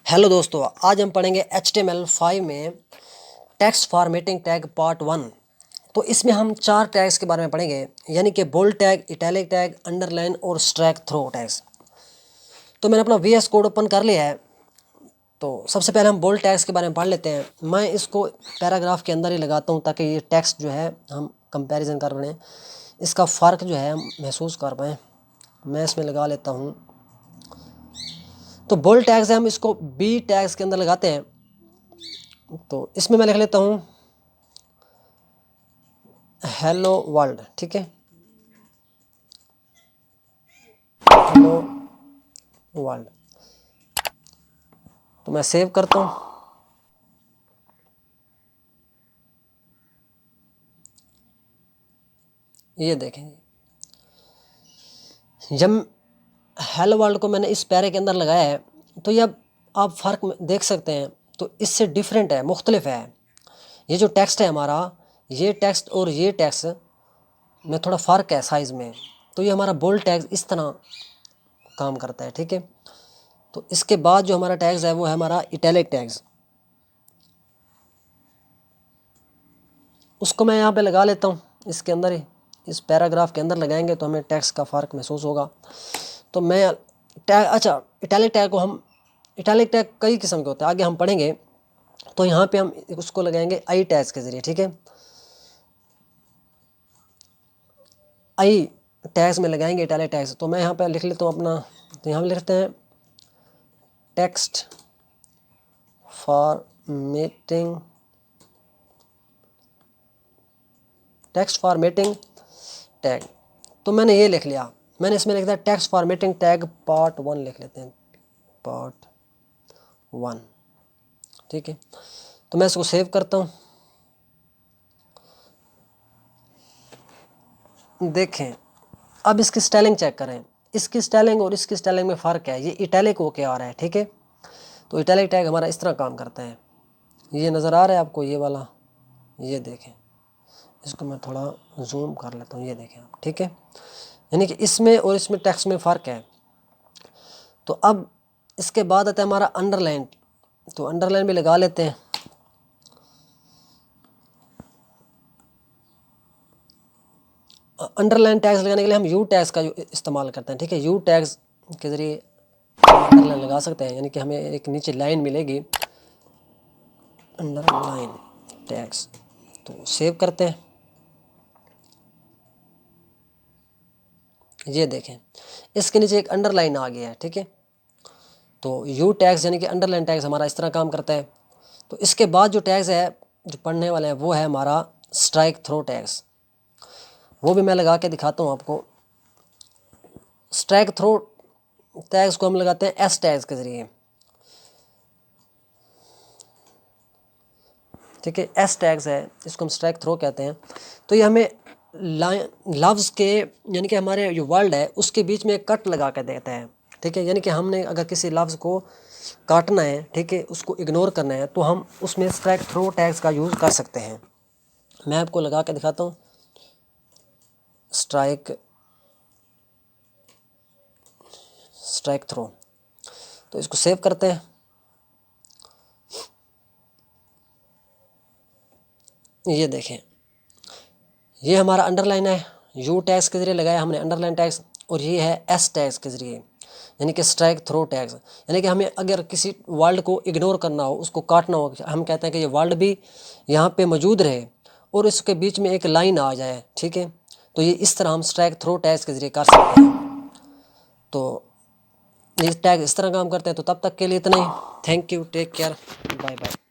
Hello दोस्तों, आज हम पढ़ेंगे HTML5 में टेक्स्ट फॉर्मेटिंग टैग पार्ट 1। तो इसमें हम 4 टैग्स के बारे में पढ़ेंगे, यानी कि bold tag, italic tag, underline और स्ट्राइक थ्रो टैग्स। तो मैंने अपना VS कोड ओपन कर लिया है। तो सबसे पहले हम बोल्ड टैग्स के बारे में पढ़ लेते हैं। मैं इसको पैराग्राफ के अंदर ही लगाता हूँ ताकि ये टेक्स्ट जो है हम कंपैरिजन कर पाएँ, इसका फ़र्क जो है हम महसूस कर पाएँ। मैं इसमें लगा लेता हूँ। तो बोल्ड टैग्स है, हम इसको B टैग्स के अंदर लगाते हैं। तो इसमें मैं लिख लेता हूँ हेलो वर्ल्ड, ठीक है, हेलो वर्ल्ड। तो मैं सेव करता हूँ। ये देखें, जब हेलो वर्ल्ड को मैंने इस पैरे के अंदर लगाया है तो ये अब आप फ़र्क देख सकते हैं। तो इससे डिफरेंट है, मुख्तलिफ है। ये जो टेक्स्ट है हमारा, ये टेक्स्ट और ये टेक्स्ट में थोड़ा फ़र्क है साइज़ में। तो ये हमारा बोल्ड टैग इस तरह काम करता है, ठीक है। तो इसके बाद जो हमारा टैग्स है वो है हमारा इटैलिक टैग्स। उसको मैं यहाँ पे लगा लेता हूँ, इसके अंदर ही, इस पैराग्राफ के अंदर लगाएंगे तो हमें टेक्स्ट का फ़र्क महसूस होगा। तो मैं टैग, अच्छा, इटैलिक टैग को हम, इटैलिक टैग कई किस्म के होते हैं, आगे हम पढ़ेंगे। तो यहाँ पे हम उसको लगाएंगे आई टैग्स के ज़रिए, ठीक है। आई टैग्स में लगाएंगे इटैलिक टैग्स। तो मैं यहाँ पे लिख लेता हूँ अपना, तो यहाँ लिखते हैं text formatting, text formatting tag. तो मैंने ये लिख लिया, मैंने इसमें लिख दिया टेक्स्ट फॉर्मेटिंग टैग पार्ट 1 लिख लेते हैं, पार्ट 1, ठीक है। तो मैं इसको सेव करता हूँ। देखें, अब इसकी स्टाइलिंग चेक करें। इसकी स्टाइलिंग और इसकी स्टाइलिंग में फ़र्क है। ये इटैलिक होके आ रहा है, ठीक है। तो इटैलिक टैग हमारा इस तरह काम करता है। ये नज़र आ रहा है आपको, ये वाला, ये देखें। इसको मैं थोड़ा जूम कर लेता हूँ, ये देखें आप, ठीक है। यानी कि इसमें और इसमें टेक्स्ट में फ़र्क है। तो अब इसके बाद आता है हमारा अंडरलाइन। तो अंडरलाइन भी लगा लेते हैं। अंडरलाइन टैग्स लगाने के लिए हम यू टैग्स का इस्तेमाल करते हैं, ठीक है। यू टैग्स के ज़रिए अंडरलाइन लगा सकते हैं, यानी कि हमें एक नीचे लाइन मिलेगी, अंडरलाइन टैग्स। तो सेव करते हैं। ये देखें, इसके नीचे एक अंडरलाइन आ गया है, ठीक है। तो यू टैग्स यानी कि अंडरलाइन टैग्स हमारा इस तरह काम करता है। तो इसके बाद जो टैग्स है जो पढ़ने वाले हैं वो है हमारा स्ट्राइक थ्रो टैग्स। वो भी मैं लगा के दिखाता हूँ आपको। स्ट्राइक थ्रो टैग्स को हम लगाते हैं एस टैग्स के ज़रिए, ठीक है। एस टैग्स है, इसको हम स्ट्राइक थ्रो कहते हैं। तो ये हमें लफ्ज़ के, यानी कि हमारे जो वर्ड है उसके बीच में एक कट लगा कर देता है, ठीक है। यानी कि हमने अगर किसी लफ्ज़ को काटना है, ठीक है, उसको इग्नोर करना है, तो हम उसमें स्ट्राइक थ्रो टैग्स का यूज़ कर सकते हैं। मैं आपको लगा के दिखाता हूँ। Strikethrough. तो इसको सेव करते हैं। ये देखें, ये हमारा अंडरलाइन है, यू टैग्स के ज़रिए लगाया हमने अंडरलाइन टैग्स, और ये है एस टैग्स के ज़रिए, यानी कि स्ट्राइक थ्रो टैग्स। यानी कि हमें अगर किसी वर्ड को इग्नोर करना हो, उसको काटना हो, हम कहते हैं कि ये वर्ड भी यहाँ पे मौजूद रहे और इसके बीच में एक लाइन आ जाए, ठीक है। तो ये इस तरह हम स्ट्राइक थ्रो टैग्स के ज़रिए कर सकते हैं। तो ये टैग इस तरह काम करते हैं। तो तब तक के लिए इतना ही। Thank you, take care, bye bye.